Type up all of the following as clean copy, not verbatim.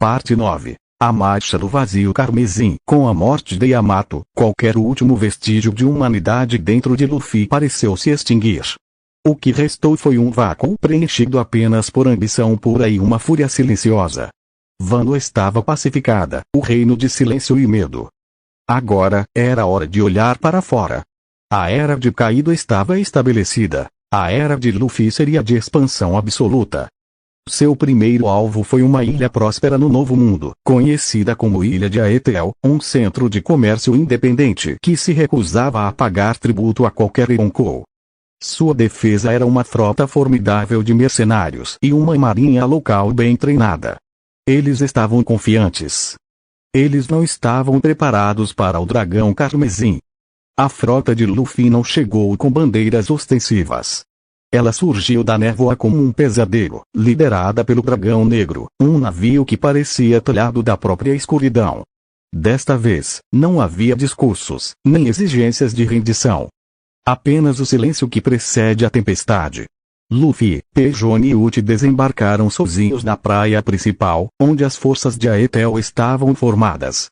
Parte 9. A Marcha do Vazio Carmesim. Com a morte de Yamato, qualquer último vestígio de humanidade dentro de Luffy pareceu se extinguir. O que restou foi um vácuo preenchido apenas por ambição pura e uma fúria silenciosa. Wano estava pacificada, o reino de silêncio e medo. Agora, era hora de olhar para fora. A era de Kaido estava estabelecida. A era de Luffy seria de expansão absoluta. Seu primeiro alvo foi uma ilha próspera no Novo Mundo, conhecida como Ilha de Aetel, um centro de comércio independente que se recusava a pagar tributo a qualquer Yonkou. Sua defesa era uma frota formidável de mercenários e uma marinha local bem treinada. Eles estavam confiantes. Eles não estavam preparados para o dragão carmesim. A frota de Luffy não chegou com bandeiras ostensivas. Ela surgiu da névoa como um pesadelo, liderada pelo Dragão Negro, um navio que parecia talhado da própria escuridão. Desta vez, não havia discursos, nem exigências de rendição. Apenas o silêncio que precede a tempestade. Luffy, Pejone e Uchi desembarcaram sozinhos na praia principal, onde as forças de Aetel estavam formadas.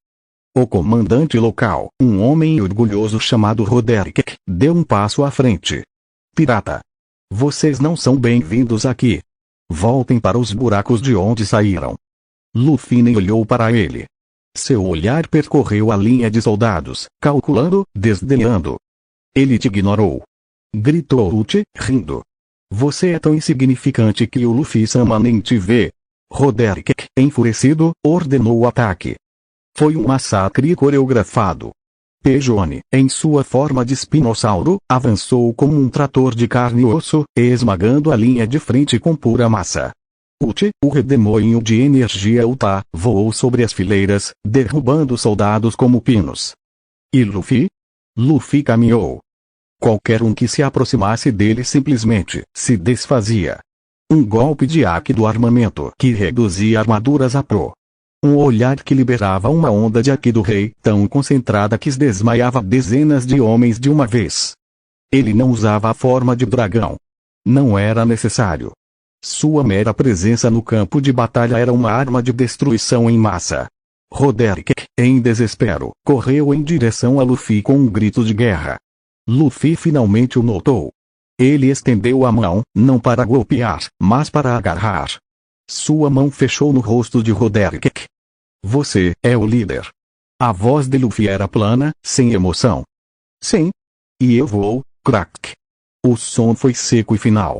O comandante local, um homem orgulhoso chamado Roderick, deu um passo à frente. Pirata! Vocês não são bem-vindos aqui. Voltem para os buracos de onde saíram. Luffy nem olhou para ele. Seu olhar percorreu a linha de soldados, calculando, desdenhando. Ele te ignorou. Gritou Uchi, rindo. Você é tão insignificante que o Luffy-sama nem te vê. Roderick, enfurecido, ordenou o ataque. Foi um massacre coreografado. Pejone, em sua forma de espinossauro, avançou como um trator de carne e osso, esmagando a linha de frente com pura massa. Uchi, o redemoinho de energia Uta, voou sobre as fileiras, derrubando soldados como pinos. E Luffy? Luffy caminhou. Qualquer um que se aproximasse dele simplesmente se desfazia. Um golpe de haki do armamento que reduzia armaduras a pó. Um olhar que liberava uma onda de haki do rei, tão concentrada que desmaiava dezenas de homens de uma vez. Ele não usava a forma de dragão. Não era necessário. Sua mera presença no campo de batalha era uma arma de destruição em massa. Roderick, em desespero, correu em direção a Luffy com um grito de guerra. Luffy finalmente o notou. Ele estendeu a mão, não para golpear, mas para agarrar. Sua mão fechou no rosto de Roderick. Você é o líder. A voz de Luffy era plana, sem emoção. Sim. E eu vou, crack. O som foi seco e final.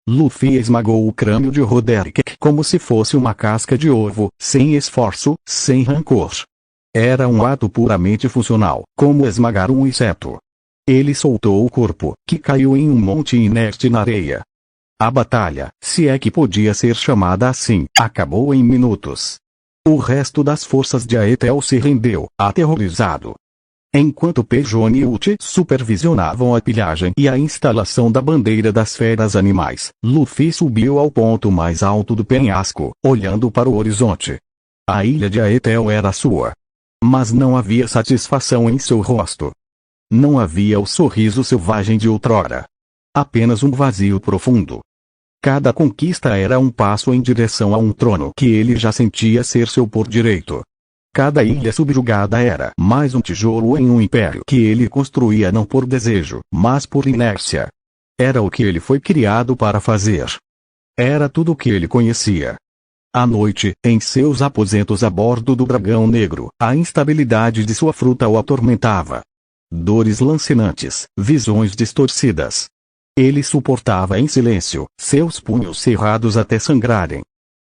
Luffy esmagou o crânio de Roderick como se fosse uma casca de ovo, sem esforço, sem rancor. Era um ato puramente funcional, como esmagar um inseto. Ele soltou o corpo, que caiu em um monte inerte na areia. A batalha, se é que podia ser chamada assim, acabou em minutos. O resto das forças de Aetel se rendeu, aterrorizado. Enquanto Pejone e Uchi supervisionavam a pilhagem e a instalação da bandeira das feras animais, Luffy subiu ao ponto mais alto do penhasco, olhando para o horizonte. A ilha de Aetel era sua. Mas não havia satisfação em seu rosto. Não havia o sorriso selvagem de outrora. Apenas um vazio profundo. Cada conquista era um passo em direção a um trono que ele já sentia ser seu por direito. Cada ilha subjugada era mais um tijolo em um império que ele construía não por desejo, mas por inércia. Era o que ele foi criado para fazer. Era tudo o que ele conhecia. À noite, em seus aposentos a bordo do Dragão Negro, a instabilidade de sua fruta o atormentava. Dores lancinantes, visões distorcidas. Ele suportava em silêncio, seus punhos cerrados até sangrarem.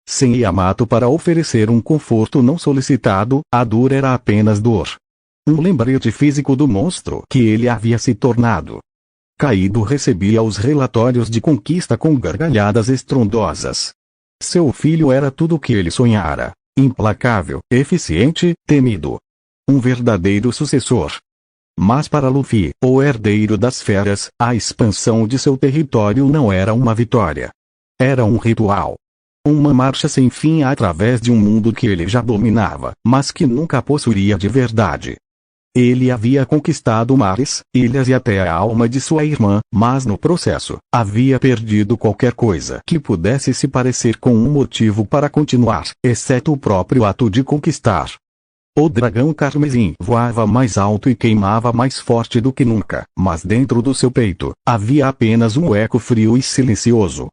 Sem Yamato para oferecer um conforto não solicitado, a dor era apenas dor. Um lembrete físico do monstro que ele havia se tornado. Kaido recebia os relatórios de conquista com gargalhadas estrondosas. Seu filho era tudo o que ele sonhara. Implacável, eficiente, temido. Um verdadeiro sucessor. Mas para Luffy, o herdeiro das feras, a expansão de seu território não era uma vitória. Era um ritual. Uma marcha sem fim através de um mundo que ele já dominava, mas que nunca possuía de verdade. Ele havia conquistado mares, ilhas e até a alma de sua irmã, mas no processo, havia perdido qualquer coisa que pudesse se parecer com um motivo para continuar, exceto o próprio ato de conquistar. O dragão carmesim voava mais alto e queimava mais forte do que nunca, mas dentro do seu peito, havia apenas um eco frio e silencioso.